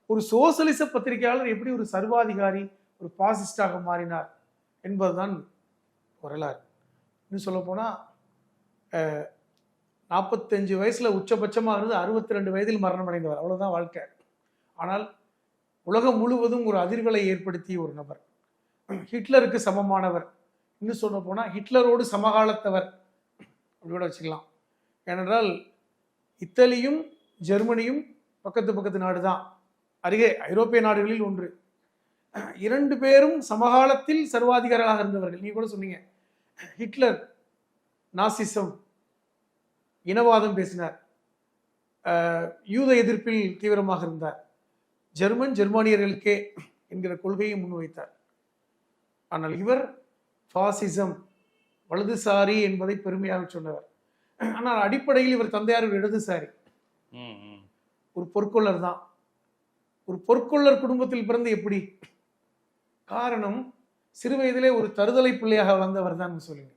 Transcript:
ஒரு சோசலிச பத்திரிகையாளர் எப்படி ஒரு சர்வாதிகாரி, ஒரு பாசிஸ்டாக மாறினார் என்பதுதான் வரலாறு. இன்னும் சொல்ல போனா 45 வயசுல உச்சபட்சமா இருந்து 62 வயதில் மரணம் அடைந்தவர். அவ்வளவுதான் வாழ்க்கை. ஆனால் உலகம் முழுவதும் ஒரு அதிர்வலை ஏற்படுத்திய ஒரு நபர். ஹிட்லருக்கு சமமானவர். இன்னும் சொல்ல போனா ஹிட்லரோடு சமகாலத்தவர் அப்படி கூட வச்சுக்கலாம். ஏனென்றால் இத்தாலியும் ஜெர்மனியும் பக்கத்து நாடு தான், அருகே ஐரோப்பிய நாடுகளில் ஒன்று. 2 பேரும் சமகாலத்தில் சர்வாதிகாரிகளாக இருந்தவர்கள். நீங்க கூட சொன்னீங்க, ஹிட்லர் நாசிசம், இனவாதம் பேசினார், யூத எதிர்ப்பில் தீவிரமாக இருந்தார், ஜெர்மானியர்களுக்கே என்கிற கொள்கையை முன்வைத்தார். ஆனால் இவர் பாசிசம், வலதுசாரி என்பதை பெருமையாக சொன்னவர். ஆனால் அடிப்படையில் இவர் தந்தையார் ஒரு இடதுசாரி, ஒரு பொற்கொள்ளர் தான். ஒரு பொற்கொள்ளர் குடும்பத்தில் பிறந்து எப்படி? காரணம், சிறு வயதிலே ஒரு தருதலை பிள்ளையாக வளர்ந்தவர் தான் சொல்லுங்க.